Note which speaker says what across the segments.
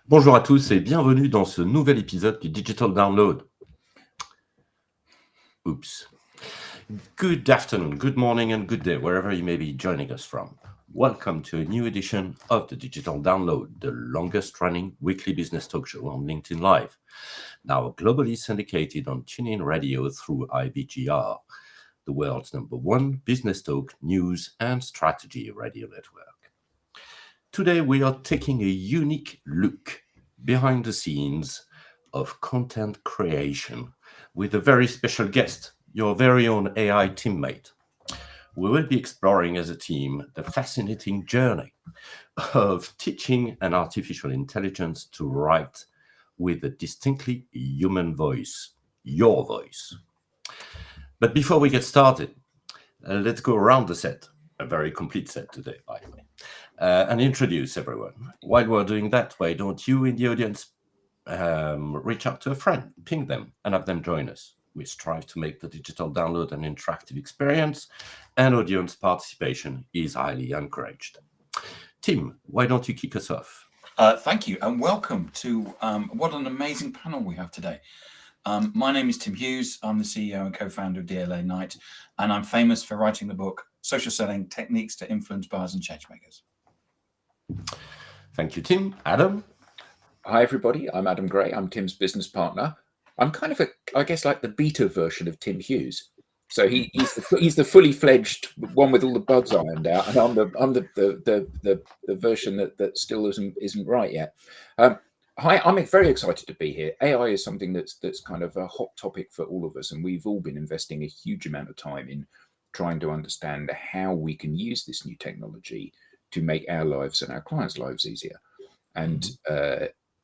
Speaker 1: Bonjour à tous et bienvenue dans ce nouvel épisode du Digital Download. Oops. Good afternoon, good morning and good day, wherever you may be joining us from. Welcome to a new edition of the Digital Download, the longest running weekly business talk show on LinkedIn Live. Now globally syndicated on TuneIn Radio through IBGR, the world's #1 business talk, news and strategy radio network. Today we are taking a unique look behind the scenes of content creation with a very special guest, your very own AI teammate. We will be exploring as a team the fascinating journey of teaching an artificial intelligence to write with a distinctly human voice, your voice. But before we get started, let's go around the set, a very complete set today, by the way. And introduce everyone. While we're doing that, why don't you in the audience reach out to a friend, ping them, and have them join us. We strive to make the digital download an interactive experience, and audience participation is highly encouraged. Tim, why don't you kick us off?
Speaker 2: Thank you, and welcome to what an amazing panel we have today. My name is Tim Hughes. I'm the CEO and co-founder of DLA Ignite, and I'm famous for writing the book Social Selling: Techniques to Influence Buyers and Changemakers.
Speaker 1: Thank you, Tim. Adam?
Speaker 3: Hi, everybody. I'm Adam Gray. I'm Tim's business partner. I'm kind of I guess, like the beta version of Tim Hughes. So he's the fully fledged one with all the bugs ironed out, and I'm the version that still isn't right yet. Hi, I'm very excited to be here. AI is something that's kind of a hot topic for all of us, and we've all been investing a huge amount of time in trying to understand how we can use this new technology to make our lives and our clients' lives easier. And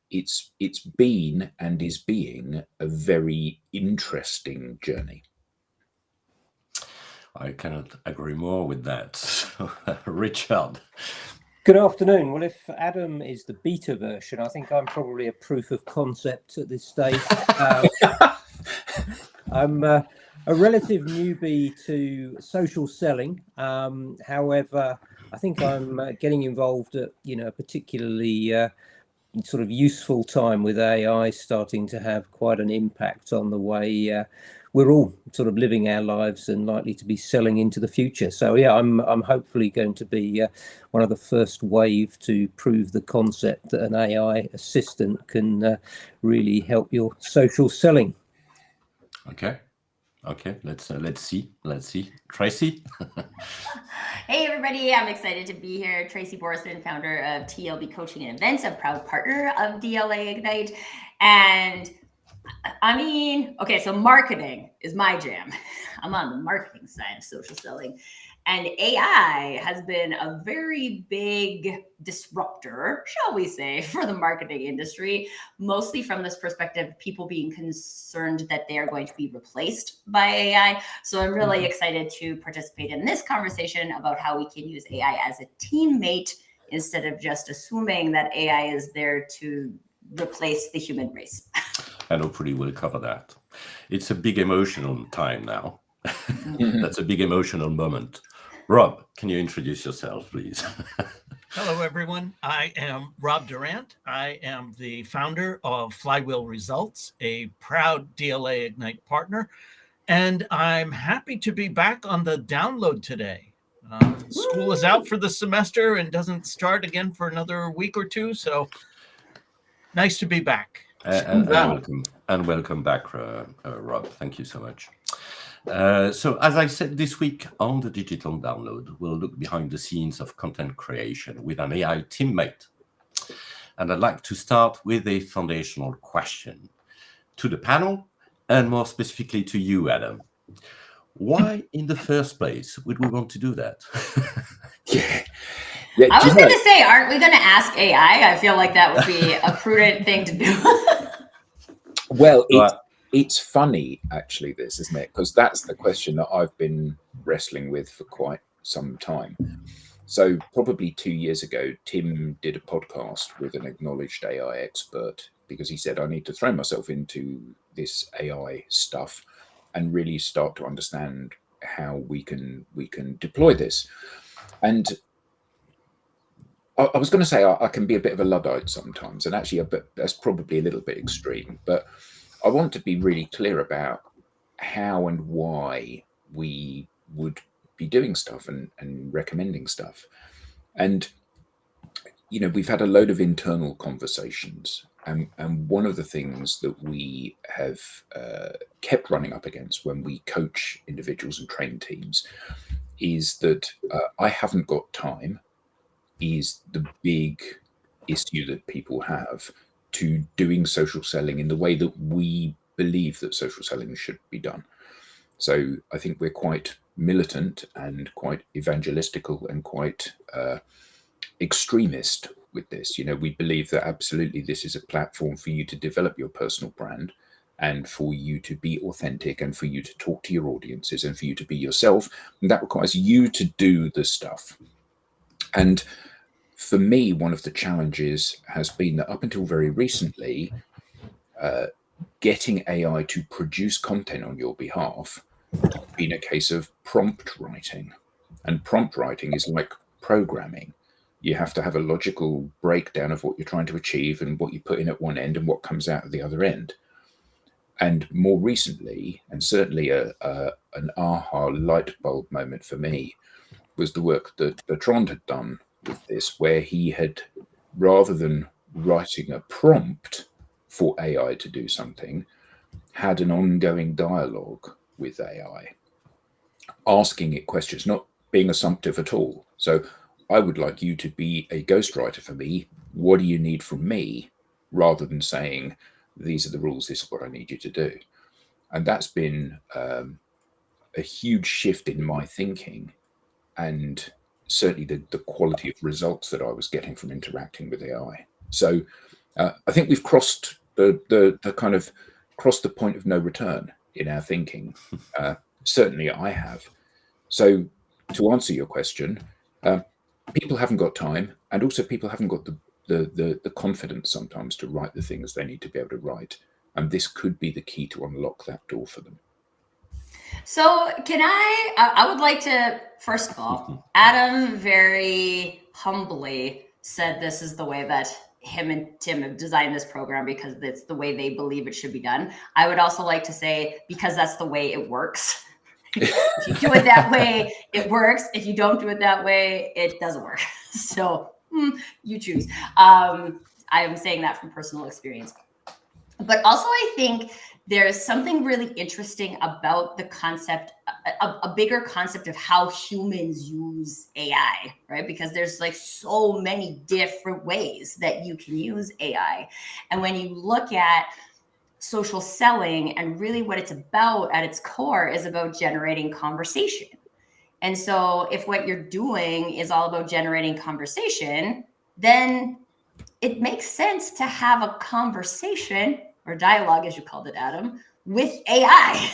Speaker 3: it's been and is being a very interesting journey.
Speaker 1: I cannot agree more with that. So, Richard.
Speaker 4: Good afternoon. Well, if Adam is the beta version, I think I'm probably a proof of concept at this stage. I'm a relative newbie to social selling. However, I think I'm getting involved at a particularly sort of useful time with AI starting to have quite an impact on the way we're all sort of living our lives and likely to be selling into the future. So yeah, I'm hopefully going to be one of the first wave to prove the concept that an AI assistant can really help your social selling.
Speaker 1: Okay, let's see. Tracy?
Speaker 5: Hey everybody, I'm excited to be here. Tracy Borison, founder of TLB Coaching and Events, a proud partner of DLA Ignite. And I mean, okay, so marketing is my jam. I'm on the marketing side of social selling. And AI has been a very big disruptor, shall we say, for the marketing industry, mostly from this perspective, people being concerned that they are going to be replaced by AI. So I'm really excited to participate in this conversation about how we can use AI as a teammate instead of just assuming that AI is there to replace the human race.
Speaker 1: And hopefully we'll cover that. It's a big emotional time now. That's a big emotional moment. Rob, can you introduce yourself, please?
Speaker 6: Hello, everyone. I am Rob Durant. I am the founder of Flywheel Results, a proud DLA Ignite partner, and I'm happy to be back on the download today. School is out for the semester and doesn't start again for another week or two, so nice to be back.
Speaker 1: And welcome back, Rob. Thank you so much. So as I said, this week on the Digital Download, we'll look behind the scenes of content creation with an AI teammate. And I'd like to start with a foundational question to the panel, and more specifically to you, Adam. Why in the first place would we want to do that?
Speaker 5: Yeah, I was going to say, aren't we going to ask AI? I feel like that would be a prudent thing to do.
Speaker 3: Well, it's funny, actually, this, isn't it? Because that's the question that I've been wrestling with for quite some time. So probably 2 years ago, Tim did a podcast with an acknowledged AI expert because he said, I need to throw myself into this AI stuff and really start to understand how we can deploy this. And I was going to say I can be a bit of a Luddite sometimes, and actually that's probably a little bit extreme, but I want to be really clear about how and why we would be doing stuff and recommending stuff. And, we've had a load of internal conversations. And one of the things that we have kept running up against when we coach individuals and train teams is that I haven't got time is the big issue that people have to doing social selling in the way that we believe that social selling should be done. So I think we're quite militant and quite evangelistical and quite extremist with this. We believe that absolutely this is a platform for you to develop your personal brand and for you to be authentic and for you to talk to your audiences and for you to be yourself. And that requires you to do the stuff. And for me, one of the challenges has been that up until very recently, getting AI to produce content on your behalf has been a case of prompt writing. And prompt writing is like programming. You have to have a logical breakdown of what you're trying to achieve and what you put in at one end and what comes out at the other end. And more recently, and certainly an aha light bulb moment for me, was the work that Bertrand had done with this, where he had, rather than writing a prompt for AI to do something, had an ongoing dialogue with AI, asking it questions, not being assumptive at all. So I would like you to be a ghostwriter for me. What do you need from me? Rather than saying, these are the rules, this is what I need you to do. And that's been a huge shift in my thinking and certainly the quality of results that I was getting from interacting with AI. So I think we've crossed the kind of crossed the point of no return in our thinking. Certainly I have. So to answer your question, people haven't got time, and also people haven't got the confidence sometimes to write the things they need to be able to write. And this could be the key to unlock that door for them.
Speaker 5: So can I would like to, first of all, Adam very humbly said this is the way that him and Tim have designed this program because it's the way they believe it should be done. I would also like to say, because that's the way it works. If you do it that way, it works. If you don't do it that way, it doesn't work. So you choose. I am saying that from personal experience. But also I think there's something really interesting about the concept, a bigger concept of how humans use AI, right? Because there's like so many different ways that you can use AI. And when you look at social selling and really what it's about at its core is about generating conversation. And so if what you're doing is all about generating conversation, then it makes sense to have a conversation or dialogue, as you called it, Adam, with AI,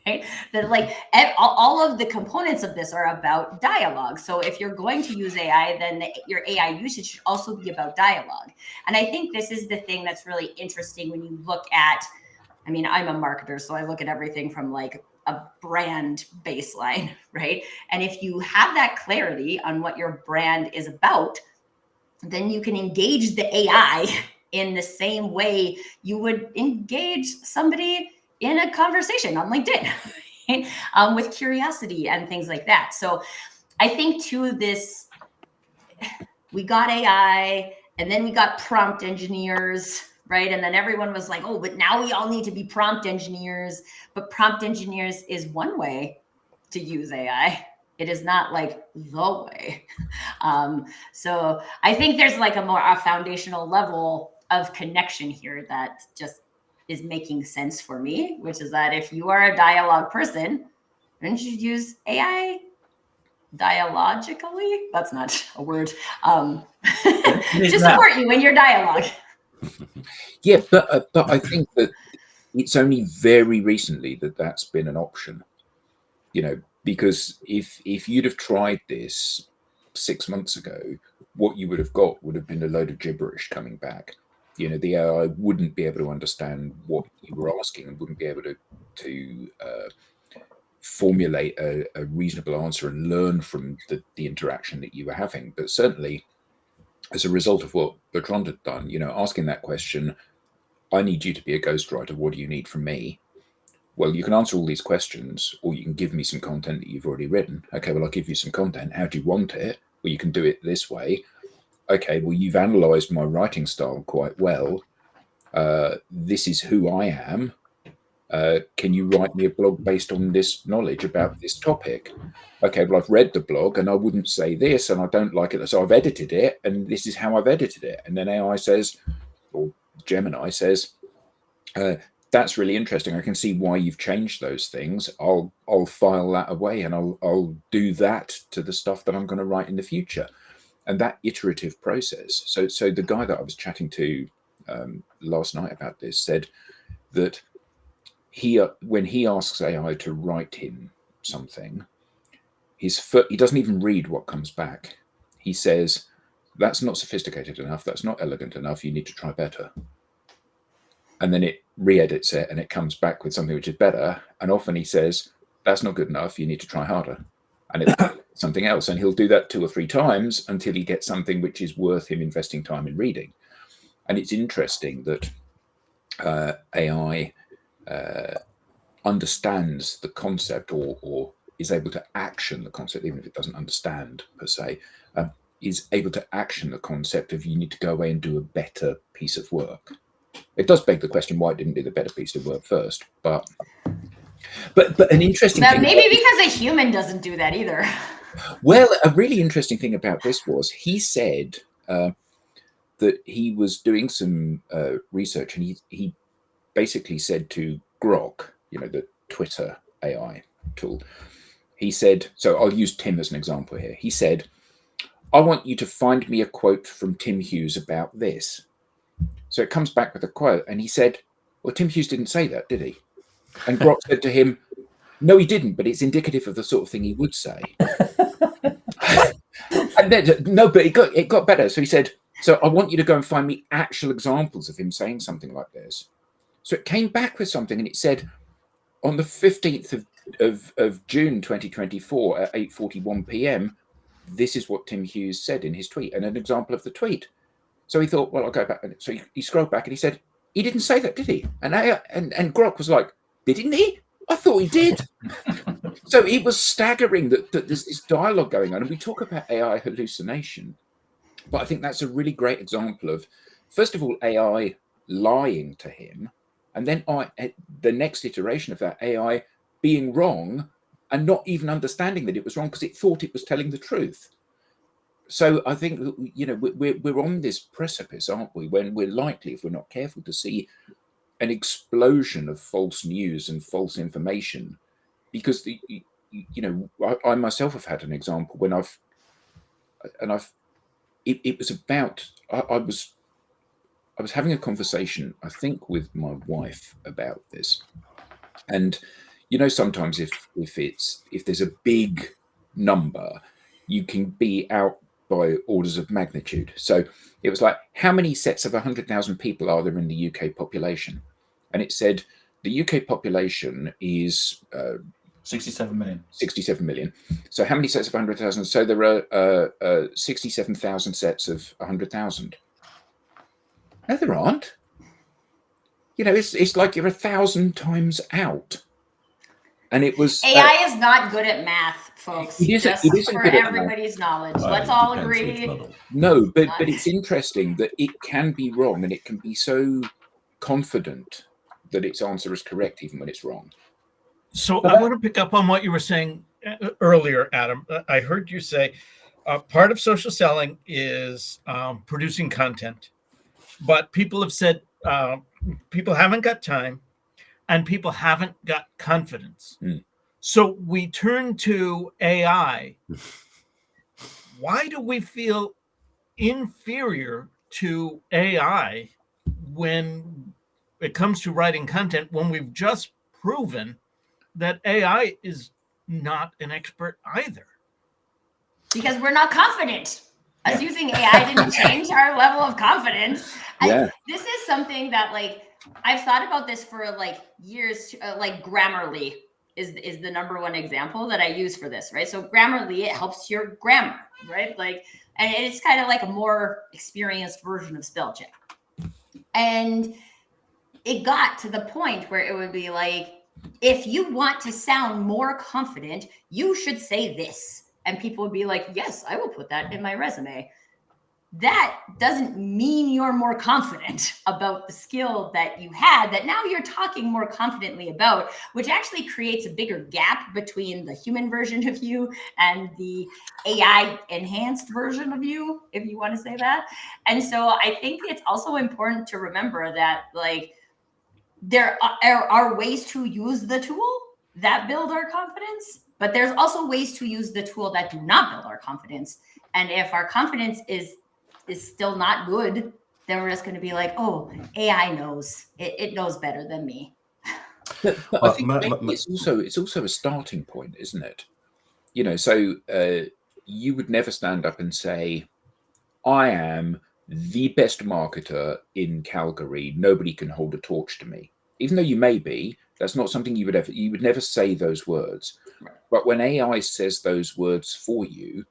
Speaker 5: right? That like all of the components of this are about dialogue. So if you're going to use AI, then your AI usage should also be about dialogue. And I think this is the thing that's really interesting when you look at, I mean, I'm a marketer, so I look at everything from like a brand baseline, right? And if you have that clarity on what your brand is about, then you can engage the AI in the same way you would engage somebody in a conversation on LinkedIn, right? With curiosity and things like that. So I think too, we got AI and then we got prompt engineers, right? And then everyone was like, oh, but now we all need to be prompt engineers. But prompt engineers is one way to use AI. It is not like the way. So I think there's like a foundational level of connection here that just is making sense for me, which is that if you are a dialogue person, then you should use AI dialogically. That's not a word. To support you in your dialogue.
Speaker 3: Yeah, but I think that it's only very recently that that's been an option. Because if you'd have tried this 6 months ago, what you would have got would have been a load of gibberish coming back. The AI wouldn't be able to understand what you were asking and wouldn't be able to formulate a reasonable answer and learn from the interaction that you were having. But certainly as a result of what Bertrand had done, asking that question, I need you to be a ghostwriter. What do you need from me? Well, you can answer all these questions, or you can give me some content that you've already written. Okay, well, I'll give you some content. How do you want it? Well, you can do it this way. Okay, well, you've analysed my writing style quite well. This is who I am. Can you write me a blog based on this knowledge about this topic? Okay, well, I've read the blog and I wouldn't say this and I don't like it. So I've edited it and this is how I've edited it. And then AI says, or Gemini says, that's really interesting. I can see why you've changed those things. I'll file that away and I'll do that to the stuff that I'm going to write in the future. And that iterative process. So the guy that I was chatting to last night about this said that when he asks AI to write him something, he doesn't even read what comes back. He says, that's not sophisticated enough. That's not elegant enough. You need to try better. And then it re-edits it and it comes back with something which is better. And often he says, that's not good enough. You need to try harder. And it's something else. And he'll do that 2 or 3 times until he gets something which is worth him investing time in reading. And it's interesting that AI understands the concept or is able to action the concept, even if it doesn't understand per se, is able to action the concept of you need to go away and do a better piece of work. It does beg the question why it didn't do the better piece of work first, but an interesting thing.
Speaker 5: Maybe because a human doesn't do that either.
Speaker 3: Well, a really interesting thing about this was he said that he was doing some research and he basically said to Grok, the Twitter AI tool, he said, so I'll use Tim as an example here. He said, I want you to find me a quote from Tim Hughes about this. So it comes back with a quote and he said, well, Tim Hughes didn't say that, did he? And Grok said to him, no, he didn't, but it's indicative of the sort of thing he would say. And then, no, but it got better. So he said, so I want you to go and find me actual examples of him saying something like this. So it came back with something and it said, on the 15th of June 2024 at 8:41 p.m, this is what Tim Hughes said in his tweet, and an example of the tweet. So he thought, well, I'll go back. So he scrolled back and he said, he didn't say that, did he? And Grok was like, didn't he? I thought he did. So it was staggering that there's this dialogue going on. And we talk about AI hallucination, but I think that's a really great example of, first of all, AI lying to him, and then the next iteration of that AI being wrong and not even understanding that it was wrong because it thought it was telling the truth. So I think, we're on this precipice, aren't we, when we're likely, if we're not careful, to see an explosion of false news and false information, because I myself have had an example when it was about, I was having a conversation, I think, with my wife about this. And, sometimes if there's a big number, you can be out by orders of magnitude. So it was like, how many sets of 100,000 people are there in the UK population? And it said the UK population is
Speaker 2: 67 million.
Speaker 3: 67 million. So how many sets of 100,000? So there are 67,000 sets of 100,000. No, there aren't. It's like you're 1,000 times out. And it was
Speaker 5: AI is not good at math, folks.
Speaker 3: It isn't
Speaker 5: for
Speaker 3: good at
Speaker 5: everybody's knowledge.
Speaker 1: Well,
Speaker 5: Let's
Speaker 1: it
Speaker 5: all
Speaker 1: depends which
Speaker 5: agree.
Speaker 1: model.
Speaker 3: No, but it's interesting that it can be wrong, and it can be so confident that its answer is correct even when it's wrong.
Speaker 6: So I want to pick up on what you were saying earlier, Adam. I heard you say part of social selling is producing content, but people have said people haven't got time and people haven't got confidence. So we turn to AI. Why do we feel inferior to AI when it comes to writing content, when we've just proven that AI is not an expert either?
Speaker 5: Because we're not confident. Us using AI didn't change our level of confidence.
Speaker 3: Yeah.
Speaker 5: This is something that, I've thought about this for years. Grammarly is the number one example that I use for this, right? So Grammarly, it helps your grammar, right? And it's kind of like a more experienced version of spell check. And it got to the point where it would be like, if you want to sound more confident, you should say this. And people would be like, yes, I will put that in my resume. That doesn't mean you're more confident about the skill that you had that now you're talking more confidently about, which actually creates a bigger gap between the human version of you and the AI enhanced version of you, if you want to say that. And so I think it's also important to remember that, like, there are ways to use the tool that build our confidence, but there's also ways to use the tool that do not build our confidence. And if our confidence is still not good, then we're just going to be like, oh, AI knows. It knows better than me.
Speaker 3: But I think maybe it's also a starting point, isn't it? You know, so you would never stand up and say, I am the best marketer in Calgary. Nobody can hold a torch to me. Even though you may be, that's not something you would never say those words.
Speaker 5: Right.
Speaker 3: But when AI says those words for you,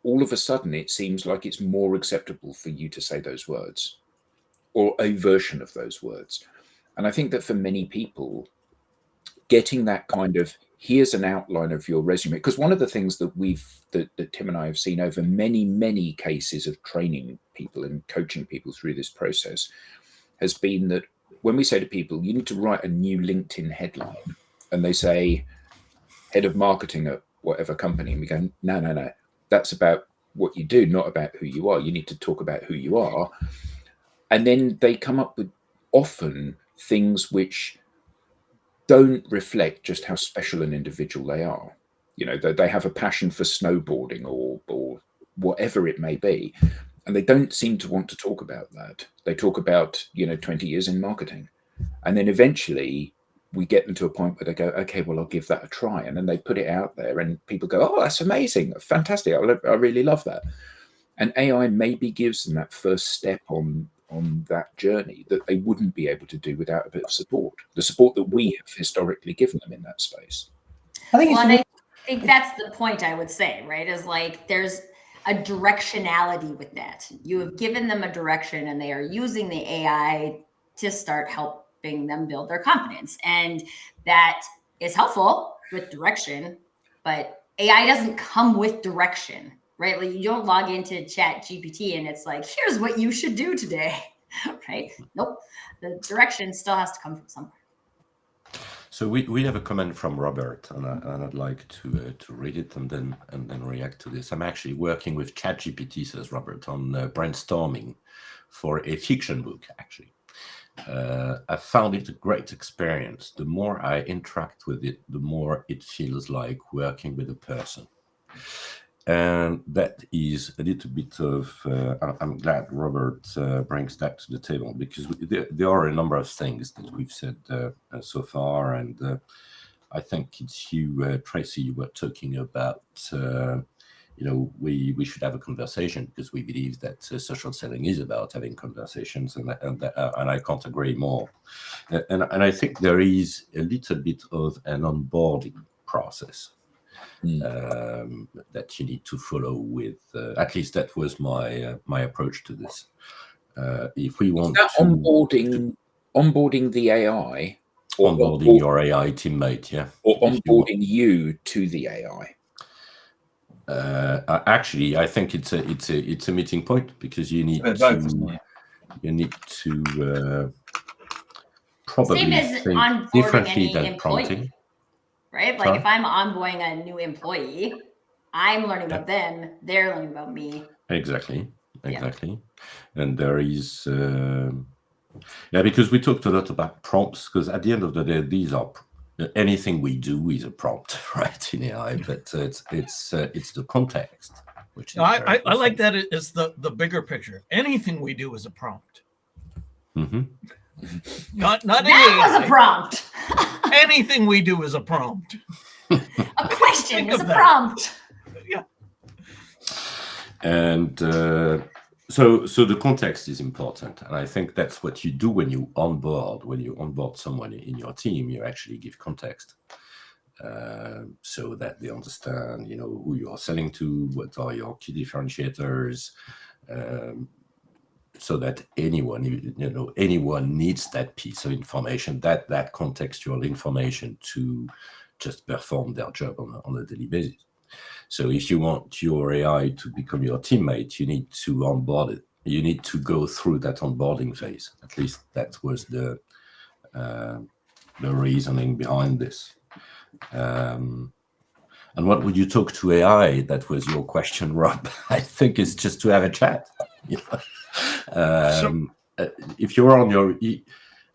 Speaker 3: all of a sudden it seems like it's more acceptable for you to say those words, or a version of those words. And I think that for many people, getting that kind of, here's an outline of your resume, because one of the things that that Tim and I have seen over many cases of training people and coaching people through this process has been that when we say to people, you need to write a new LinkedIn headline, and they say head of marketing at whatever company, and we go, no, that's about what you do, not about who you are. You need to talk about who you are. And then they come up with often things which don't reflect just how special an individual they are. You know, they have a passion for snowboarding or whatever it may be, and they don't seem to want to talk about that. They talk about, 20 years in marketing, and then eventually we get them to a point where they go, okay, well, I'll give that a try, and then they put it out there, and people go, oh, that's amazing, fantastic, I really love that. And AI maybe gives them that first step on that journey that they wouldn't be able to do without a bit of support, the support that we have historically given them in that space.
Speaker 4: I think
Speaker 5: I think that's the point I would say, right? Is like there's a directionality with that. You have given them a direction and they are using the AI to start helping them build their confidence. And that is helpful with direction, but AI doesn't come with direction, right? Like you don't log into Chat GPT and it's like, here's what you should do today, right? Nope. The direction still has to come from somewhere.
Speaker 1: So we have a comment from Robert, and I'd like to read it and then react to this. I'm actually working with ChatGPT, says Robert, on brainstorming for a fiction book. Actually, I found it a great experience. The more I interact with it, the more it feels like working with a person. And that is a little bit of, I'm glad Robert brings that to the table, because there are a number of things that we've said so far. And I think it's you, Tracy, you were talking about, we should have a conversation, because we believe that social selling is about having conversations. And I can't agree more. And I think there is a little bit of an onboarding process that you need to follow with. At least that was my approach to this. If we want to
Speaker 3: onboarding the AI,
Speaker 1: or onboarding your AI teammate, yeah,
Speaker 3: or onboarding you to the AI.
Speaker 1: Actually, I think it's a meeting point, because you need to probably think differently than prompting.
Speaker 5: Right? Like if I'm onboarding a new employee, I'm learning about them, they're learning about me.
Speaker 1: Exactly. And there is, because we talked a lot about prompts, because at the end of the day, these are, anything we do is a prompt, right, in AI, but it's the context. Which is
Speaker 6: I like that as the bigger picture. Anything we do is a prompt.
Speaker 1: Mm-hmm.
Speaker 6: Not
Speaker 5: that was a prompt.
Speaker 6: Anything we do is a prompt.
Speaker 5: A question is a prompt.
Speaker 6: Yeah.
Speaker 1: And so the context is important, and I think that's what you do when you onboard someone in your team. You actually give context. so that they understand, who you are selling to, what are your key differentiators, so that anyone needs that piece of information, that contextual information to just perform their job on a daily basis. So if you want your AI to become your teammate, you need to onboard it. You need to go through that onboarding phase. At least that was the reasoning behind this. And what would you talk to AI? That was your question, Rob. I think it's just to have a chat. If you're on your,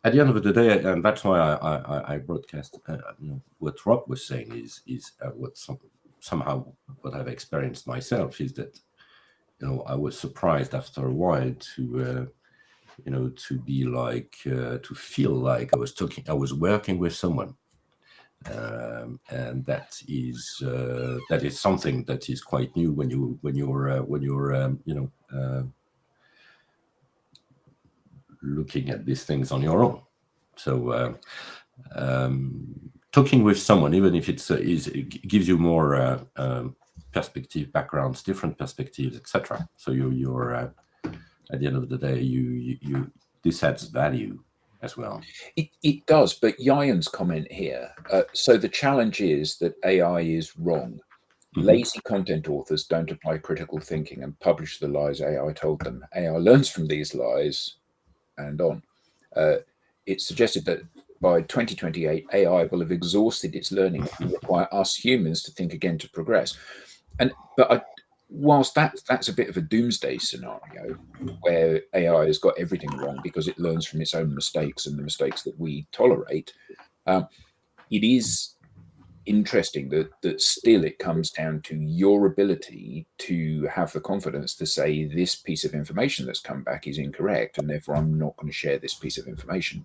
Speaker 1: at the end of the day, and that's why I broadcast. What Rob was saying is what somehow what I've experienced myself is that I was surprised after a while to be like to feel like I was working with someone. And that is something that is quite new when you're looking at these things on your own. So talking with someone, even if it gives you more perspective, backgrounds, different perspectives, etc. So you're at the end of the day, you this adds value as well.
Speaker 3: It does, but Yayan's comment here. So the challenge is that AI is wrong.
Speaker 1: Mhm.
Speaker 3: Lazy content authors don't apply critical thinking and publish the lies AI told them. AI learns from these lies and on. It's suggested that by 2028, AI will have exhausted its learning and require us humans to think again to progress. But whilst that's a bit of a doomsday scenario where AI has got everything wrong because it learns from its own mistakes and the mistakes that we tolerate, it is interesting that still it comes down to your ability to have the confidence to say this piece of information that's come back is incorrect, and therefore I'm not going to share this piece of information.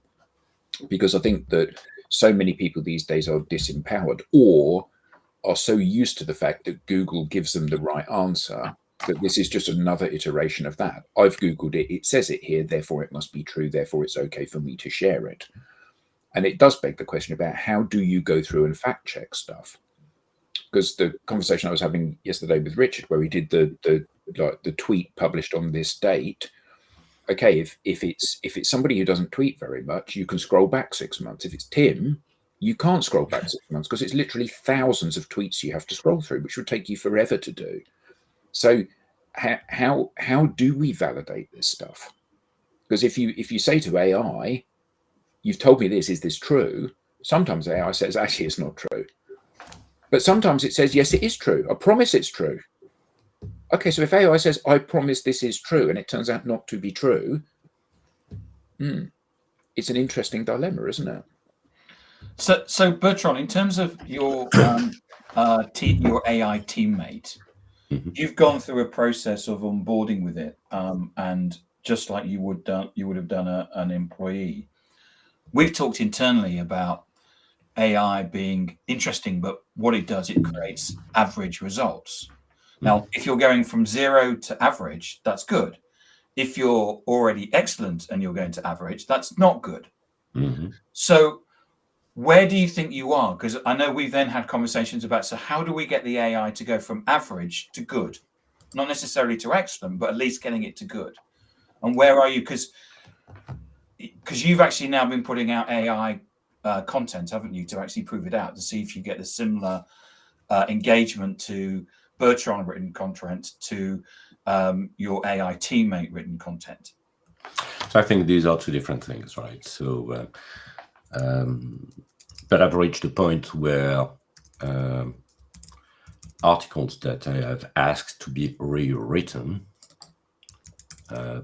Speaker 3: Because I think that so many people these days are disempowered or are so used to the fact that Google gives them the right answer that this is just another iteration of that. I've Googled it, it says it here, therefore it must be true, therefore it's okay for me to share it. And it does beg the question about how do you go through and fact check stuff? Because the conversation I was having yesterday with Richard, where he did the tweet published on this date. Okay, if it's somebody who doesn't tweet very much, you can scroll back 6 months. If it's Tim, you can't scroll back 6 months because it's literally thousands of tweets you have to scroll through, which would take you forever to do. So how do we validate this stuff? Because if you say to AI, you've told me this, is this true? Sometimes AI says, actually, it's not true. But sometimes it says, yes, it is true. I promise it's true. Okay, so if AI says, I promise this is true, and it turns out not to be true, it's an interesting dilemma, isn't it?
Speaker 2: So Bertrand, in terms of your AI teammate,
Speaker 1: Mhm.
Speaker 2: you've gone through a process of onboarding with it, and just like you would have done an employee. We've talked internally about AI being interesting, but what it does, it creates average results. Now, if you're going from 0 to average, that's good. If you're already excellent and you're going to average, that's not good.
Speaker 1: Mm-hmm.
Speaker 2: So where do you think you are? Because I know we've then had conversations about, so how do we get the AI to go from average to good? Not necessarily to excellent, but at least getting it to good. And where are you? Because you've actually now been putting out AI content, haven't you, to actually prove it out, to see if you get the similar engagement to Bertrand written content to your AI teammate written content.
Speaker 1: So I think these are two different things, right? So, but I've reached a point where articles that I have asked to be rewritten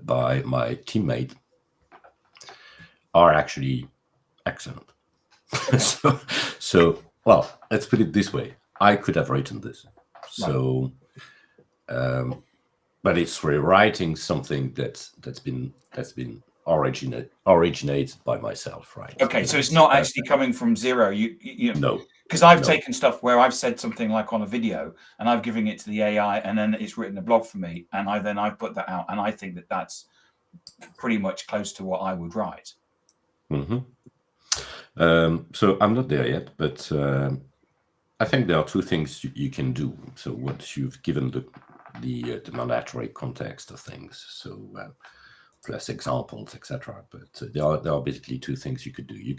Speaker 1: by my teammate are actually excellent. so, well, let's put it this way: I could have written this. So, but it's rewriting something that's been originated by myself, right?
Speaker 2: Okay, so it's not actually coming from 0. You
Speaker 1: No,
Speaker 2: because I've taken stuff where I've said something like on a video and I've given it to the AI and then it's written a blog for me and I've put that out and I think that that's pretty much close to what I would write.
Speaker 1: Mm-hmm. So I'm not there yet, but I think there are two things you can do. So once you've given the mandatory context of things, so plus examples, etc. But there are basically two things you could do. You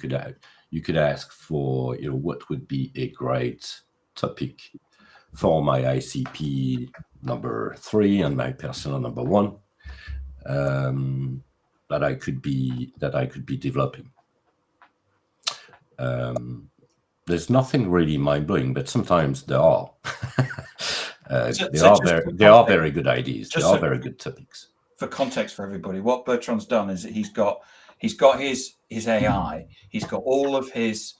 Speaker 1: could ask for, what would be a great topic for my ICP number 3 and my persona number 1 that I could be developing. There's nothing really mind-blowing, but sometimes there are. They are very good ideas. They are very good topics.
Speaker 2: For context for everybody, what Bertrand's done is that he's got his AI. He's got all of his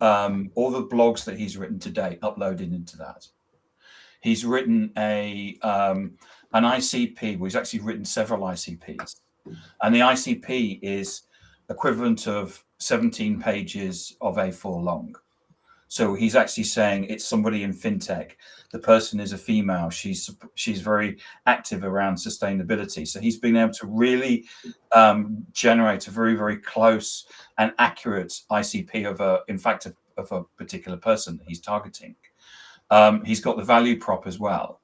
Speaker 2: all the blogs that he's written to date uploaded into that. He's written an ICP. Well, he's actually written several ICPs, and the ICP is equivalent of 17 pages of A4 long. So he's actually saying it's somebody in fintech. The person is a female. She's very active around sustainability. So he's been able to really generate a very, very close and accurate ICP of a particular person that he's targeting. He's got the value prop as well.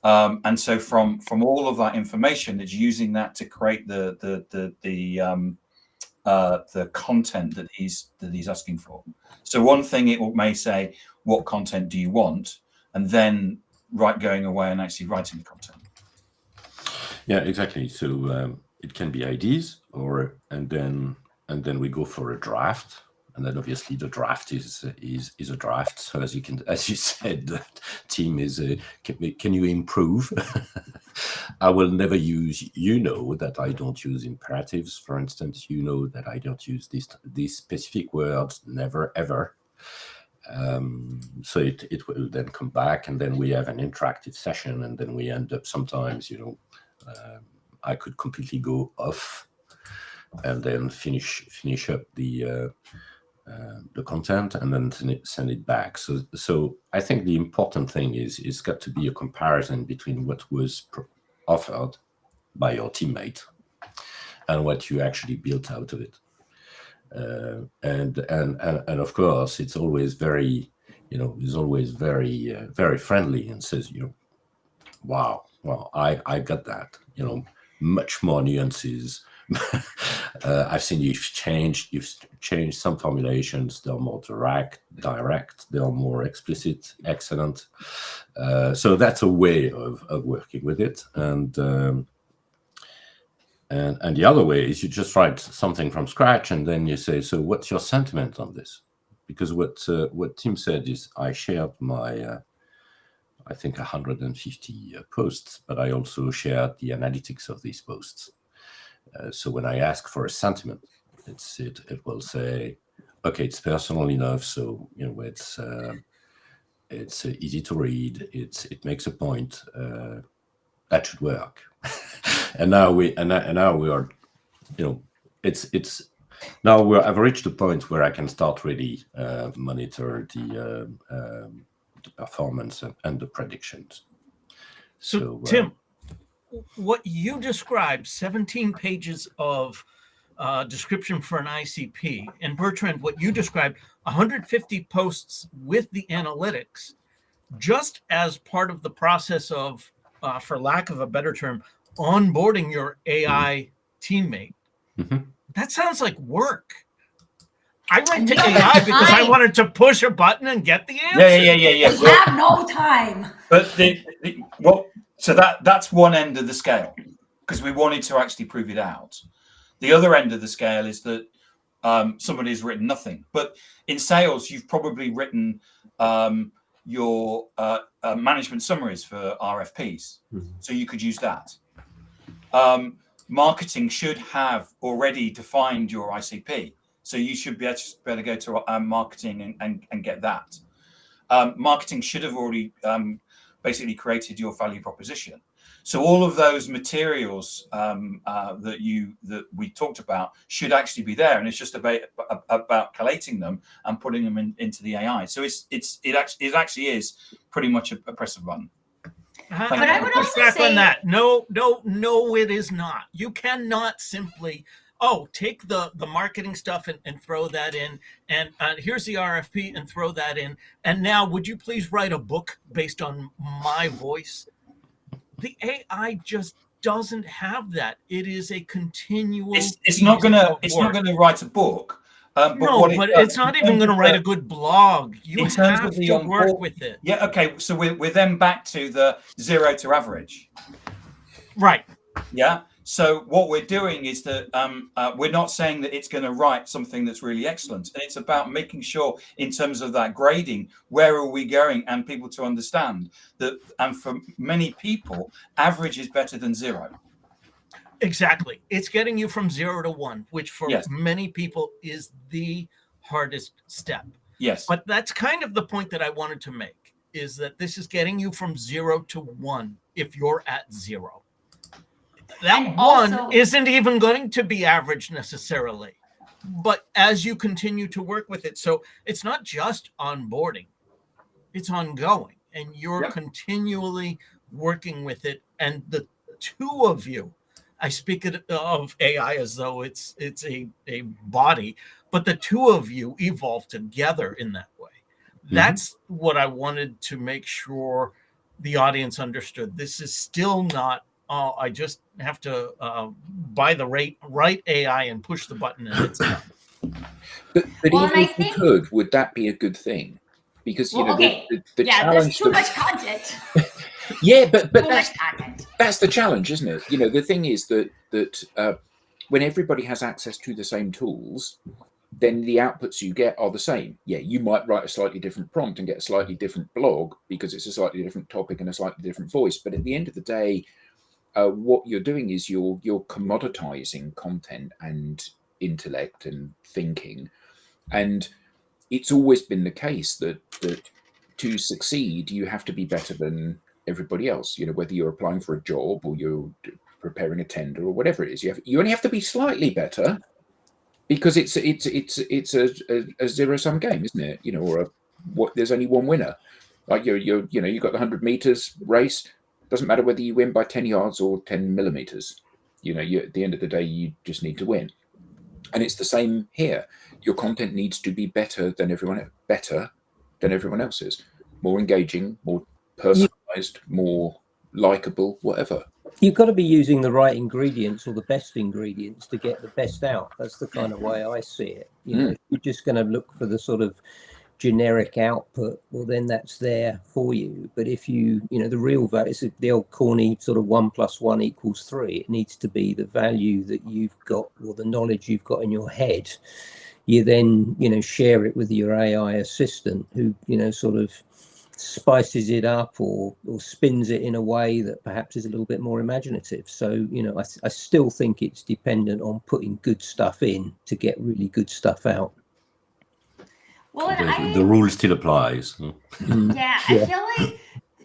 Speaker 2: And so from all of that information, it's using that to create the content that he's asking for. So one thing it may say, what content do you want? And then going away and actually writing the content.
Speaker 1: Yeah, exactly. So it can be ideas, and then we go for a draft. And then obviously the draft is a draft. So as you said, that team is can you improve? I will never use, that I don't use imperatives, for instance, that I don't use these specific words, never ever. So it will then come back, and then we have an interactive session, and then we end up sometimes, I could completely go off and then finish up the content and then send it back. So I think the important thing is it's got to be a comparison between what was offered by your teammate and what you actually built out of it. And of course, it's always very, very friendly and says, wow, well, I got that, much more nuances. I've seen you've changed some formulations. They're more direct. They're more explicit. Excellent. So that's a way of working with it. And the other way is you just write something from scratch, and then you say, so what's your sentiment on this? Because what Tim said is, I shared my I think 150 posts, but I also shared the analytics of these posts. So when I ask for a sentiment, it will say, okay, it's personal enough, so it's easy to read. It makes a point. That should work. and now we are, I've reached a point where I can start really monitor the performance and the predictions.
Speaker 6: So Tim, what you described, 17 pages of description for an ICP, and Bertrand, what you described, 150 posts with the analytics, just as part of the process of, for lack of a better term, onboarding your AI teammate.
Speaker 1: Mm-hmm.
Speaker 6: That sounds like work. I went to AI because I wanted to push a button and get the answer.
Speaker 2: Yeah.
Speaker 5: You have no time.
Speaker 2: But so that's one end of the scale, because we wanted to actually prove it out. The other end of the scale is that somebody's written nothing. But in sales, you've probably written your management summaries for RFPs. Mm-hmm. So you could use that. Marketing should have already defined your ICP. So you should be able to go to marketing and get that. Marketing should have already basically created your value proposition. So all of those materials that we talked about should actually be there, and it's just about collating them and putting them into the AI. So it actually is pretty much a press of a button.
Speaker 6: But I would also say on that. No, it is not. You cannot simply oh, take the marketing stuff and throw that in, and here's the RFP and throw that in, and now would you please write a book based on my voice? The AI just doesn't have that. It is a continual
Speaker 2: It's not
Speaker 6: piece
Speaker 2: gonna
Speaker 6: of
Speaker 2: it's not
Speaker 6: work.
Speaker 2: gonna write a book. But
Speaker 6: No,
Speaker 2: what it
Speaker 6: but
Speaker 2: does,
Speaker 6: it's not
Speaker 2: in
Speaker 6: even
Speaker 2: terms
Speaker 6: going to
Speaker 2: of
Speaker 6: write a good blog. You
Speaker 2: in terms of
Speaker 6: have
Speaker 2: the
Speaker 6: to work
Speaker 2: onboard,
Speaker 6: with it.
Speaker 2: yeah, okay. So we're then back to the 0 to average.
Speaker 6: Right.
Speaker 2: Yeah. So what we're doing is that we're not saying that it's going to write something that's really excellent, and it's about making sure, in terms of that grading, where are we going, and people to understand that. And for many people, average is better than 0.
Speaker 6: Exactly. It's getting you from 0 to 1, which for
Speaker 2: Yes.
Speaker 6: many people is the hardest step.
Speaker 2: Yes.
Speaker 6: But that's kind of the point that I wanted to make, is that this is getting you from 0 to 1 if you're at 0. That
Speaker 5: And
Speaker 6: 1
Speaker 5: also-
Speaker 6: isn't even going to be average necessarily. But as you continue to work with it, so it's not just onboarding, it's ongoing, and you're
Speaker 2: Yep.
Speaker 6: continually working with it. And the two of you, I speak of AI as though it's a body, but the two of you evolve together in that way. That's what I wanted to make sure the audience understood. This is still not, I just have to buy the right AI and push the button and it's done.
Speaker 3: But
Speaker 5: Well,
Speaker 3: even
Speaker 5: and I
Speaker 3: if we
Speaker 5: think-
Speaker 3: could, would that be a good thing? Because
Speaker 5: Well, okay.
Speaker 3: the
Speaker 5: Yeah,
Speaker 3: challenge.
Speaker 5: there's too much content.
Speaker 3: Yeah, but
Speaker 5: Too
Speaker 3: that's
Speaker 5: much content.
Speaker 3: the challenge, isn't it? The thing is that when everybody has access to the same tools, then the outputs you get are the same. Yeah, you might write a slightly different prompt and get a slightly different blog because it's a slightly different topic and a slightly different voice. But at the end of the day, what you're doing is you're commoditizing content and intellect and thinking, and it's always been the case that to succeed you have to be better than everybody else. Whether you're applying for a job or you're preparing a tender or whatever it is, you only have to be slightly better, because it's a zero-sum game, isn't it? Or there's only one winner. Like you've got the 100 meters race. Doesn't matter whether you win by 10 yards or 10 millimeters. At the end of the day, you just need to win. And it's the same here. Your content needs to be better than everyone else's. More engaging, more personalized, more likable, whatever.
Speaker 4: You've got to be using the right ingredients or the best ingredients to get the best out. That's the kind of way I see it. If you're just going to look for the sort of generic output, well, then that's there for you. But if the real value is the old corny sort of 1 + 1 = 3. It needs to be the value that you've got, or the knowledge you've got in your head. You then, share it with your AI assistant, who, sort of spices it up or spins it in a way that perhaps is a little bit more imaginative. So, I still think it's dependent on putting good stuff in to get really good stuff out.
Speaker 5: Well,
Speaker 1: The rule still applies.
Speaker 5: Yeah, I feel like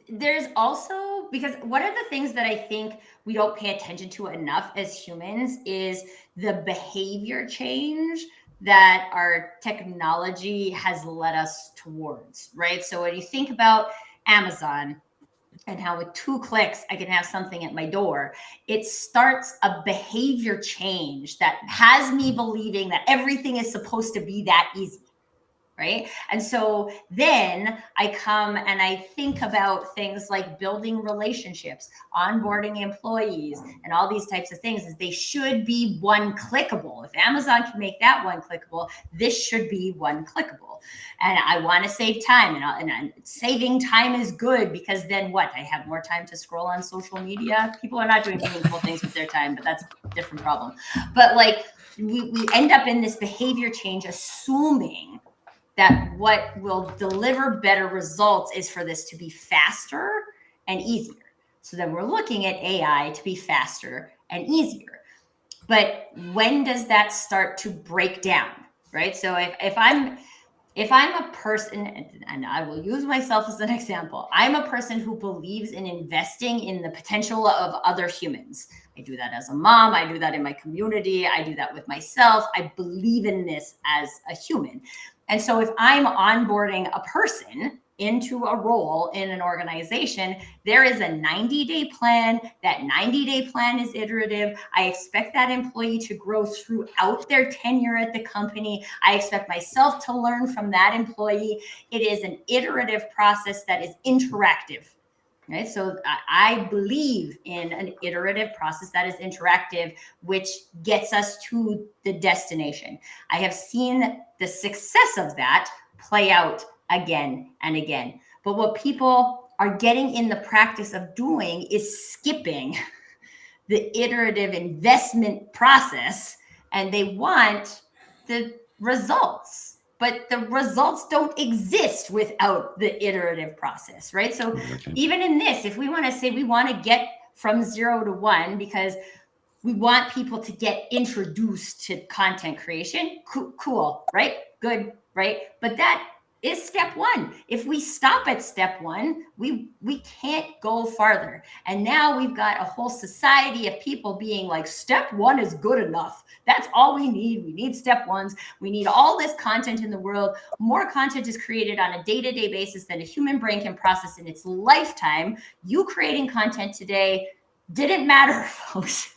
Speaker 5: there's also, because one of the things that I think we don't pay attention to enough as humans is the behavior change that our technology has led us towards, right? So when you think about Amazon and how with 2 clicks I can have something at my door, it starts a behavior change that has me believing that everything is supposed to be that easy. Right. And so then I come and I think about things like building relationships, onboarding employees, and all these types of things. Is they should be one clickable. If Amazon can make that one clickable, this should be one clickable. And I want to save time, and saving time is good, because then what? I have more time to scroll on social media. People are not doing meaningful things with their time, but that's a different problem. But like we end up in this behavior change, assuming that what will deliver better results is for this to be faster and easier. So then we're looking at AI to be faster and easier. But when does that start to break down, right? So if I'm a person, and I will use myself as an example, I'm a person who believes in investing in the potential of other humans. I do that as a mom. I do that in my community. I do that with myself. I believe in this as a human. And so if I'm onboarding a person, into a role in an organization, there is a 90-day plan. That 90-day plan is iterative. I expect that employee to grow throughout their tenure at the company. I expect myself to learn from that employee. It is an iterative process that is interactive. Right? So I believe in an iterative process that is interactive, which gets us to the destination. I have seen the success of that play out again and again. But what people are getting in the practice of doing is skipping the iterative investment process, and they want the results. But the results don't exist without the iterative process, right? So even in this, if we want to say we want to get from 0 to 1 because we want people to get introduced to content creation, cool, right? Good, right? But that is step 1. If we stop at step 1, we can't go farther. And now we've got a whole society of people being like, step 1 is good enough. That's all we need. We need step 1s. We need all this content in the world. More content is created on a day-to-day basis than a human brain can process in its lifetime. You creating content today didn't matter, folks,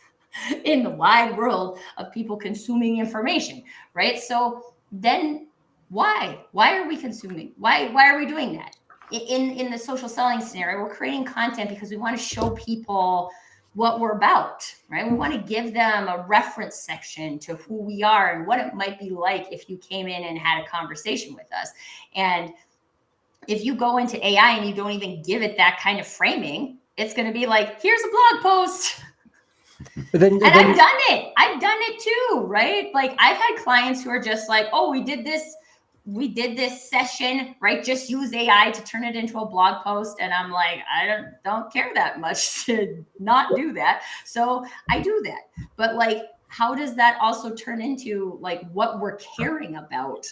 Speaker 5: in the wide world of people consuming information, right? So then why are we consuming? Why are we doing that? In the social selling scenario, we're creating content because we want to show people what we're about, right? We want to give them a reference section to who we are and what it might be like if you came in and had a conversation with us. And if you go into AI and you don't even give it that kind of framing, it's going to be like, here's a blog post. I've done it too, right? Like I've had clients who are just like, oh, we did this session, right? Just use AI to turn it into a blog post. And I'm like, I don't care that much to not do that. So I do that. But like, how does that also turn into like what we're caring about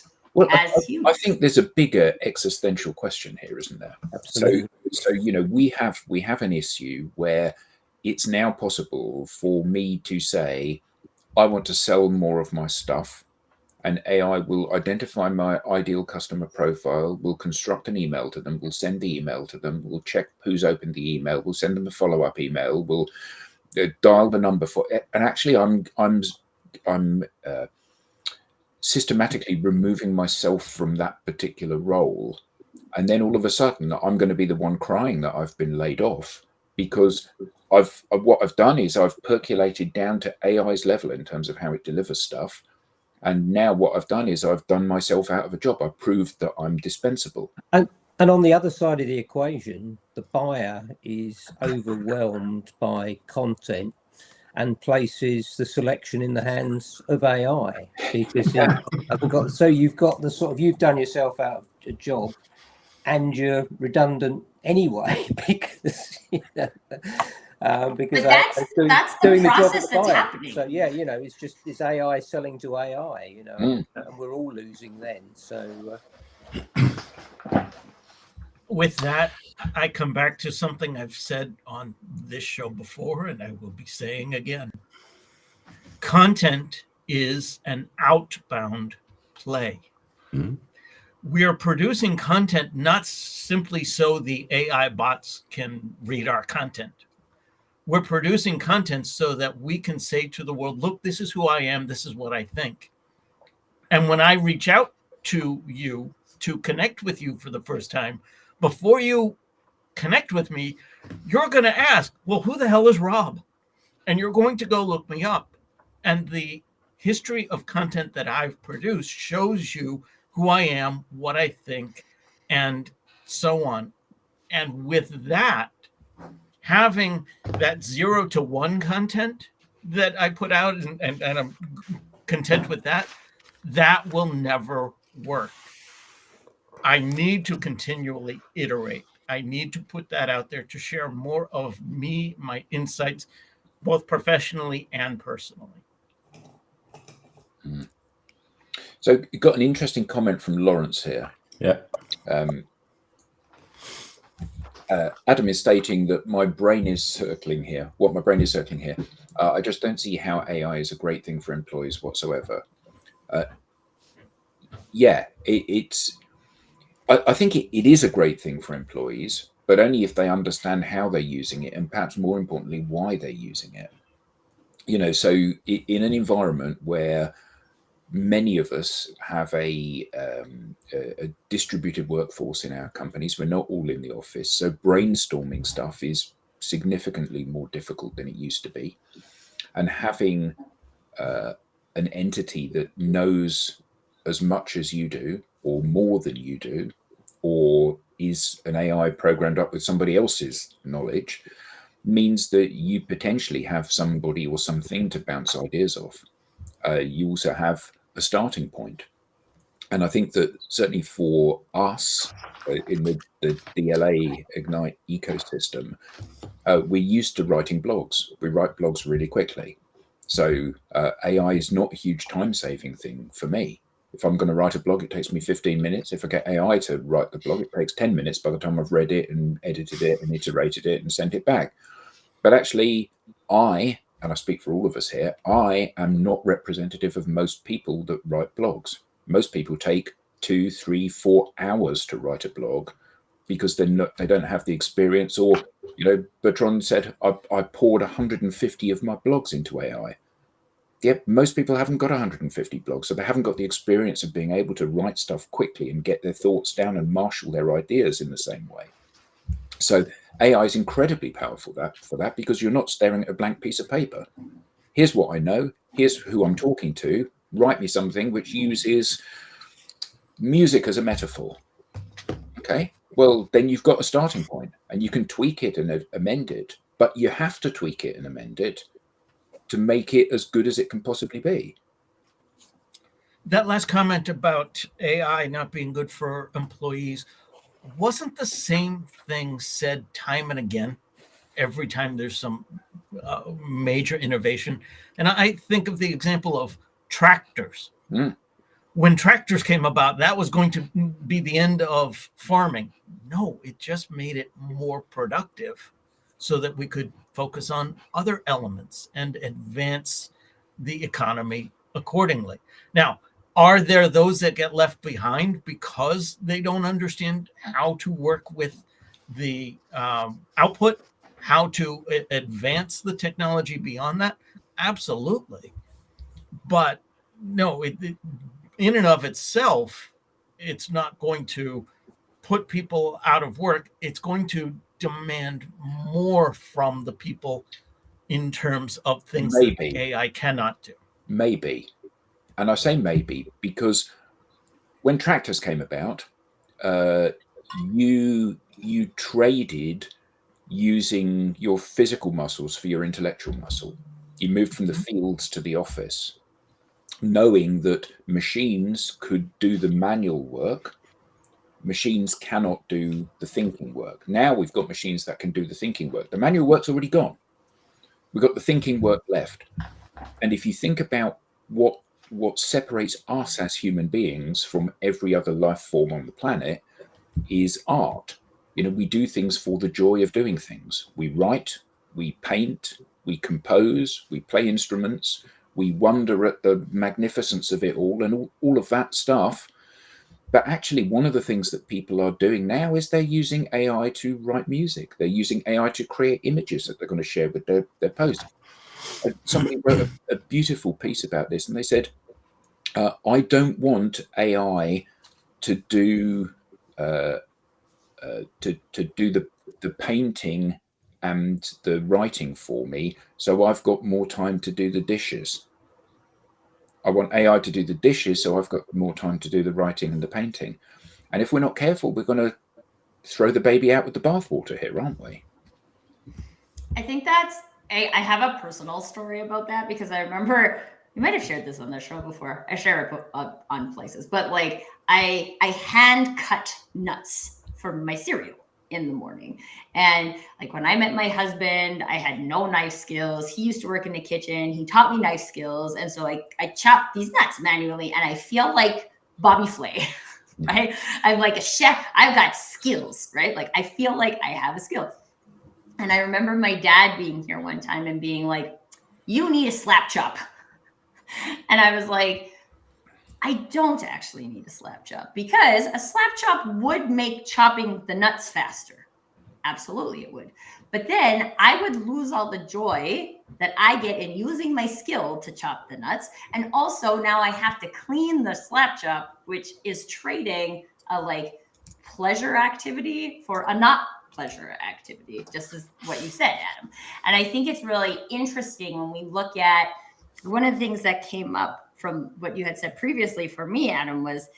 Speaker 5: as humans?
Speaker 3: I think there's a bigger existential question here, isn't there?
Speaker 4: Absolutely.
Speaker 3: So we have an issue where it's now possible for me to say, I want to sell more of my stuff, and AI will identify my ideal customer profile, will construct an email to them, will send the email to them, will check who's opened the email, will send them a follow-up email, will dial the number for it. And actually I'm systematically removing myself from that particular role. And then all of a sudden I'm going to be the one crying that I've been laid off, because what I've done is I've percolated down to AI's level in terms of how it delivers stuff. And now what I've done is I've done myself out of a job. I've proved that I'm dispensable.
Speaker 4: And on the other side of the equation, the buyer is overwhelmed by content and places the selection in the hands of AI, because you've got the sort of, you've done yourself out of a job and you're redundant anyway, because because
Speaker 5: that's the
Speaker 4: doing the job
Speaker 5: process
Speaker 4: of the
Speaker 5: that's
Speaker 4: buyer.
Speaker 5: happening.
Speaker 4: So yeah, it's AI selling to AI, and we're all losing then. So
Speaker 6: with that, I come back to something I've said on this show before, and I will be saying again. Content is an outbound play.
Speaker 1: Mm-hmm.
Speaker 6: We are producing content not simply so the AI bots can read our content. We're producing content so that we can say to the world, look, this is who I am. This is what I think. And when I reach out to you to connect with you for the first time, before you connect with me, you're going to ask, well, who the hell is Rob? And you're going to go look me up. And the history of content that I've produced shows you who I am, what I think, and so on. And with that, having that 0 to 1 content that I put out, and I'm content with that, that will never work. I need to continually iterate. I need to put that out there to share more of me, my insights, both professionally and personally.
Speaker 3: So you got an interesting comment from Lawrence here.
Speaker 1: Yeah.
Speaker 3: Adam is stating that my brain is circling here. What my brain is circling here. I just don't see how AI is a great thing for employees whatsoever. Yeah, it's I think it is a great thing for employees, but only if they understand how they're using it, and perhaps more importantly, why they're using it. So in an environment where many of us have a distributed workforce in our companies, we're not all in the office, so brainstorming stuff is significantly more difficult than it used to be. And having an entity that knows as much as you do, or more than you do, or is an AI programmed up with somebody else's knowledge, means that you potentially have somebody or something to bounce ideas off. You also have a starting point. And I think that certainly for us in the DLA Ignite ecosystem, we're used to writing blogs. We write blogs really quickly. So AI is not a huge time-saving thing for me. If I'm going to write a blog, it takes me 15 minutes. If I get AI to write the blog, it takes 10 minutes by the time I've read it and edited it and iterated it and sent it back. But actually, and I speak for all of us here, I am not representative of most people that write blogs. Most people take 2, 3, 4 hours to write a blog because they don't have the experience. Or, Bertrand said, I poured 150 of my blogs into AI. Yep, most people haven't got 150 blogs, so they haven't got the experience of being able to write stuff quickly and get their thoughts down and marshal their ideas in the same way. So AI is incredibly powerful for that because you're not staring at a blank piece of paper. Here's what I know. Here's who I'm talking to. Write me something which uses music as a metaphor. Okay, well, then you've got a starting point and you can tweak it and amend it, but you have to tweak it and amend it to make it as good as it can possibly be.
Speaker 6: That last comment about AI not being good for employees, wasn't the same thing said time and again every time there's some major innovation? And I think of the example of tractors. When tractors came about, that was going to be the end of farming. No, it just made it more productive so that we could focus on other elements and advance the economy accordingly. Now, are there those that get left behind because they don't understand how to work with the output, how to advance the technology beyond that? Absolutely. But no, in and of itself, it's not going to put people out of work. It's going to demand more from the people in terms of things that the AI cannot do.
Speaker 3: Maybe. And I say maybe because when tractors came about, you traded using your physical muscles for your intellectual muscle. You moved from the fields to the office, knowing that machines could do the manual work. Machines cannot do the thinking work. Now we've got machines that can do the thinking work. The manual work's already gone. We've got the thinking work left. And if you think about what separates us as human beings from every other life form on the planet is art. We do things for the joy of doing things. We write, we paint, we compose, we play instruments, we wonder at the magnificence of it all and all of that stuff. But actually, one of the things that people are doing now is they're using AI to write music. They're using AI to create images that they're going to share with their post. Somebody wrote a beautiful piece about this, and they said, I don't want AI to do the painting and the writing for me, so I've got more time to do the dishes. I want AI to do the dishes, so I've got more time to do the writing and the painting. And if we're not careful, we're going to throw the baby out with the bathwater here, aren't we?
Speaker 5: I think I have a personal story about that because I remember you might have shared this on the show before. I share it on places, but like I hand cut nuts for my cereal in the morning. And like when I met my husband, I had no knife skills. He used to work in the kitchen. He taught me knife skills. And so I chop these nuts manually and I feel like Bobby Flay, right? I'm like a chef. I've got skills, right? Like I feel like I have a skill. And I remember my dad being here one time and being like, you need a slap chop. And I was like, I don't actually need a slap chop, because a slap chop would make chopping the nuts faster. Absolutely, it would. But then I would lose all the joy that I get in using my skill to chop the nuts. And also now I have to clean the slap chop, which is trading a like pleasure activity for a not pleasure activity, just as what you said, Adam. And I think it's really interesting when we look at one of the things that came up from what you had said previously for me, Adam, was,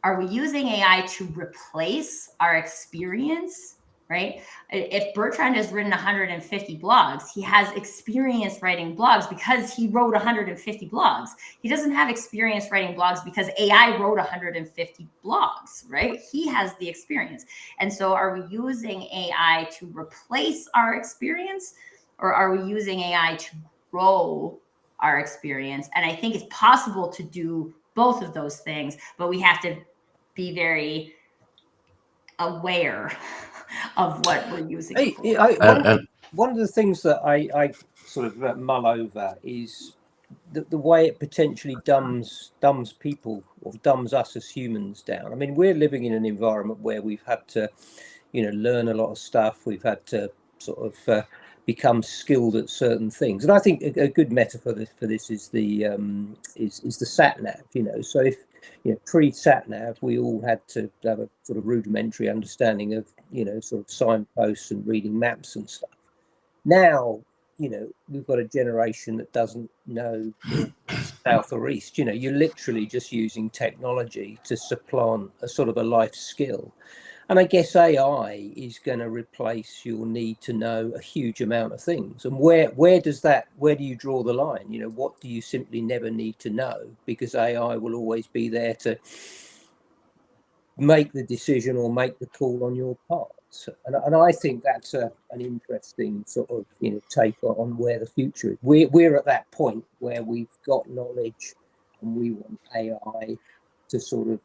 Speaker 5: are we using AI to replace our experience, right? If Bertrand has written 150 blogs, he has experience writing blogs because he wrote 150 blogs. He doesn't have experience writing blogs because AI wrote 150 blogs, right? He has the experience. And so are we using AI to replace our experience, or are we using AI to grow our experience? And I think it's possible to do both of those things, but we have to be very aware of what we're using it for.
Speaker 4: One of the things that I sort of mull over is the way it potentially dumbs people, or dumbs us as humans down. I mean, we're living in an environment where we've had to, learn a lot of stuff. We've had to sort of become skilled at certain things, and I think a good metaphor for this is the sat nav. So if pre-sat nav, we all had to have a sort of rudimentary understanding of sort of signposts and reading maps and stuff. Now we've got a generation that doesn't know south or east. You're literally just using technology to supplant a sort of a life skill. And I guess AI is going to replace your need to know a huge amount of things. And where do you draw the line? What do you simply never need to know? Because AI will always be there to make the decision or make the call on your part. And I think that's an interesting sort of take on where the future is. We're at that point where we've got knowledge, and we want AI to sort of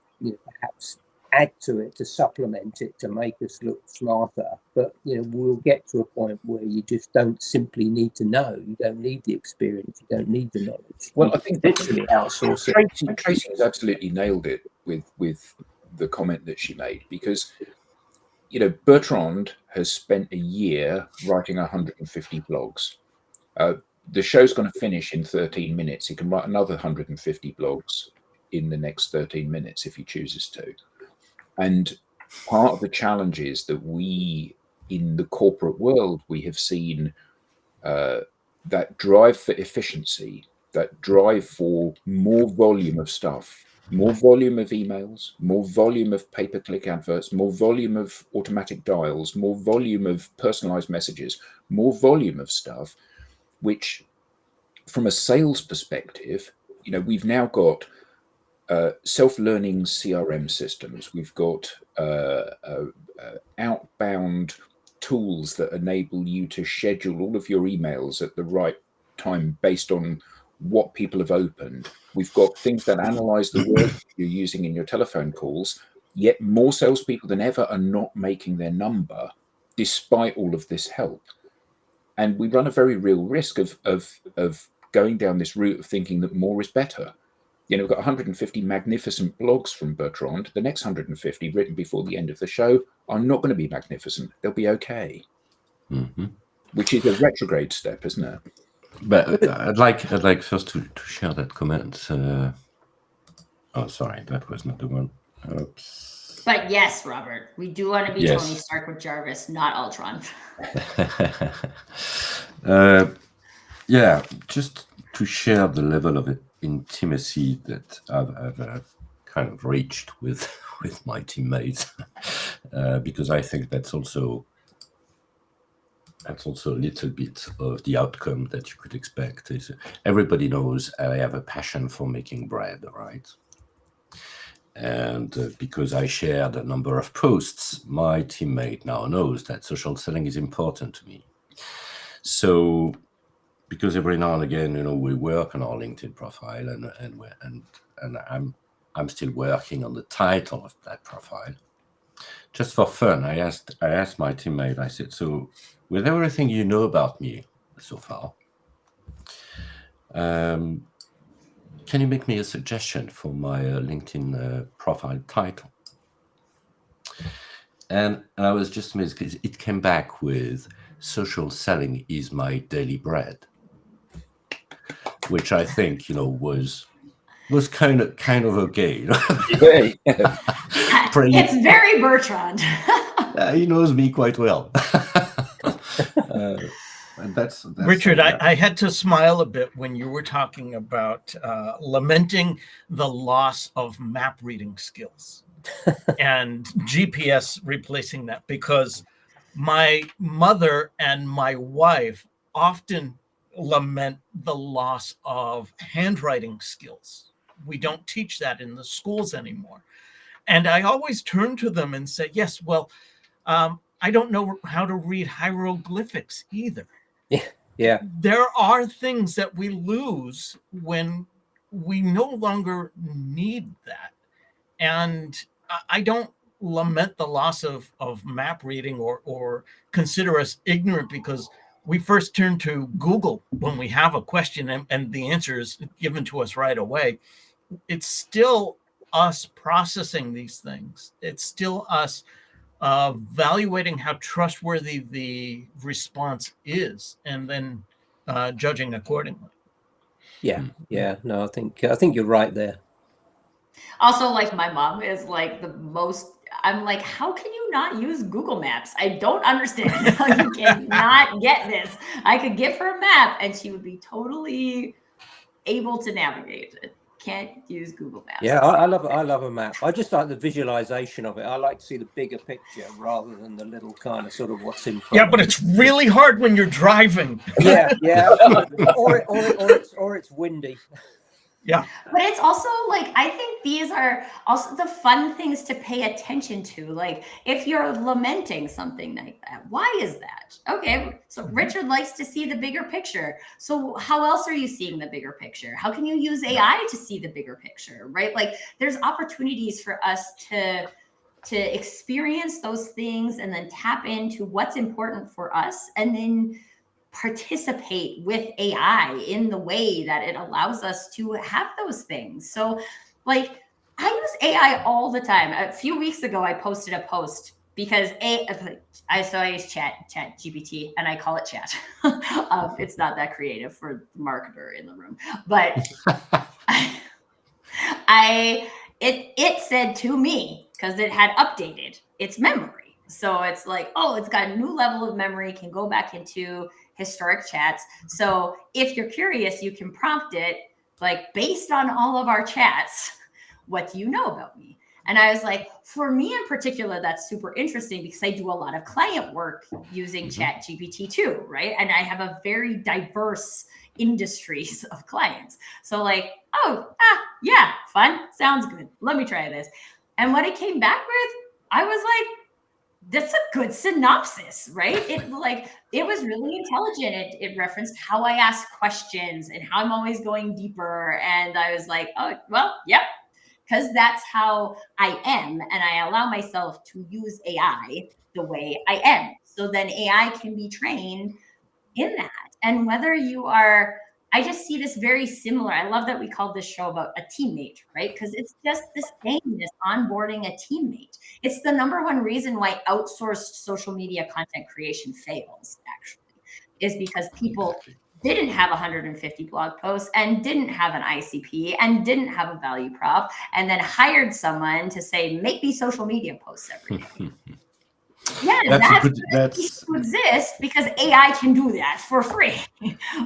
Speaker 4: perhaps add to it, to supplement it, to make us look smarter. But we'll get to a point where you just don't simply need to know. You don't need the experience. You don't need the knowledge.
Speaker 3: Well, I think
Speaker 4: literally outsource it.
Speaker 3: Tracy has absolutely nailed it with the comment that she made, because Bertrand has spent a year writing 150 blogs. The show's going to finish in 13 minutes. He can write another 150 blogs in the next 13 minutes if he chooses to. And part of the challenge is that we, in the corporate world, we have seen that drive for efficiency, that drive for more volume of stuff, more volume of emails, more volume of pay-per-click adverts, more volume of automatic dials, more volume of personalized messages, more volume of stuff, which from a sales perspective, we've now got self-learning CRM systems. We've got outbound tools that enable you to schedule all of your emails at the right time based on what people have opened. We've got things that analyze the words you're using in your telephone calls, yet more salespeople than ever are not making their number despite all of this help. And we run a very real risk of going down this route of thinking that more is better. We've got 150 magnificent blogs from Bertrand. The next 150 written before the end of the show are not going to be magnificent. They'll be okay, which is a retrograde step, isn't it?
Speaker 1: But I'd like first to share that comment. Oh, sorry, that was not the one. Oops.
Speaker 5: But yes, Robert, we do want to be Tony Stark with Jarvis, not Ultron.
Speaker 1: Yeah, just to share the level of intimacy that I've kind of reached with my teammates, because I think that's also a little bit of the outcome that you could expect. Is everybody knows I have a passion for making bread, right? And because I shared a number of posts, my teammate now knows that social selling is important to me. So, because every now and again, we work on our LinkedIn profile, and I'm still working on the title of that profile. Just for fun, I asked my teammate. I said, "So, with everything you know about me so far, can you make me a suggestion for my LinkedIn profile title? And I was just amazed because it came back with social selling is my daily bread, which I think, was kind of okay.
Speaker 3: Yeah, yeah.
Speaker 5: It's very Bertrand.
Speaker 1: He knows me quite well. And that's
Speaker 6: Richard,
Speaker 1: yeah.
Speaker 6: I had to smile a bit when you were talking about lamenting the loss of map reading skills and GPS replacing that, because my mother and my wife often lament the loss of handwriting skills. We don't teach that in the schools anymore. And I always turn to them and say, yes, well, I don't know how to read hieroglyphics either.
Speaker 4: Yeah.
Speaker 6: There are things that we lose when we no longer need that. And I don't lament the loss of map reading or consider us ignorant because we first turn to Google when we have a question and the answer is given to us right away. It's still us processing these things. It's still us evaluating how trustworthy the response is and then judging accordingly.
Speaker 4: Yeah. No, I think you're right there.
Speaker 5: Also, like, my mom is like the most, I'm like, how can you not use Google Maps? I don't understand how you cannot get this. I could give her a map and she would be totally able to navigate it. Can't use Google Maps.
Speaker 4: Yeah, I love a map. I just like the visualization of it. I like to see the bigger picture rather than the little kind of sort of what's in front.
Speaker 6: Yeah, but it's really hard when you're driving.
Speaker 4: Yeah, absolutely. or it's windy.
Speaker 6: Yeah.
Speaker 5: But it's also like, I think these are also the fun things to pay attention to. Like, if you're lamenting something like that, why is that? Okay, so Richard likes to see the bigger picture. So how else are you seeing the bigger picture? How can you use AI to see the bigger picture, right? Like, there's opportunities for us to experience those things and then tap into what's important for us, and then participate with AI in the way that it allows us to have those things. So, like, I use AI all the time. A few weeks ago, I posted a post because I use chat GPT, and I call it chat. It's not that creative for the marketer in the room, but it said to me, because it had updated its memory. So it's like, oh, it's got a new level of memory, can go back into historic chats. So if you're curious, you can prompt it, like, based on all of our chats, what do you know about me? And I was like, for me in particular, that's super interesting because I do a lot of client work using Chat GPT too, right? And I have a very diverse industries of clients. So like, yeah, fun, sounds good. Let me try this. And what it came back with, I was like, that's a good synopsis, right? It was really intelligent. It referenced how I ask questions and how I'm always going deeper. And I was like, oh, well, yep, because that's how I am. And I allow myself to use AI the way I am. So then AI can be trained in that. And whether you are, I just see this very similar. I love that we called this show about a teammate, right? Because it's just this thing, this onboarding a teammate. It's the number one reason why outsourced social media content creation fails, actually, is because people didn't have 150 blog posts and didn't have an ICP and didn't have a value prop, and then hired someone to say, make me social media posts every day. Yeah, that's to exist because AI can do that for free,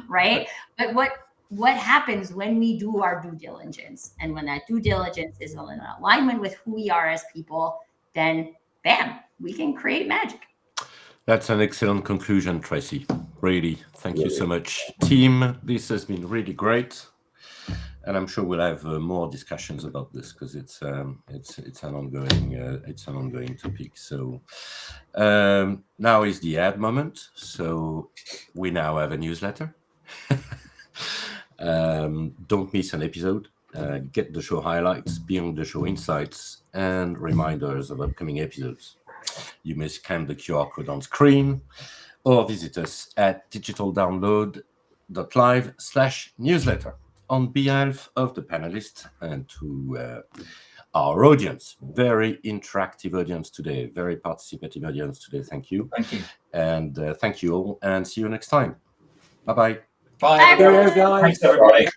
Speaker 5: right? But what happens when we do our due diligence, and when that due diligence is in alignment with who we are as people, then bam, we can create magic.
Speaker 1: That's an excellent conclusion, Tracy. Really, thank you so much, team. This has been really great, and I'm sure we'll have more discussions about this because it's an ongoing topic. So now is the ad moment. So we now have a newsletter. Don't miss an episode. Get the show highlights, beyond the show insights, and reminders of upcoming episodes. You may scan the QR code on screen or visit us at digitaldownload.live/newsletter on behalf of the panelists and to our audience, very interactive audience today, very participative audience today. Thank you.
Speaker 2: Thank you.
Speaker 1: And thank you all, and see you next time. Bye-bye.
Speaker 2: Bye.
Speaker 5: Bye,
Speaker 2: everyone.
Speaker 5: everyone.
Speaker 4: guys.
Speaker 2: Thanks, everybody.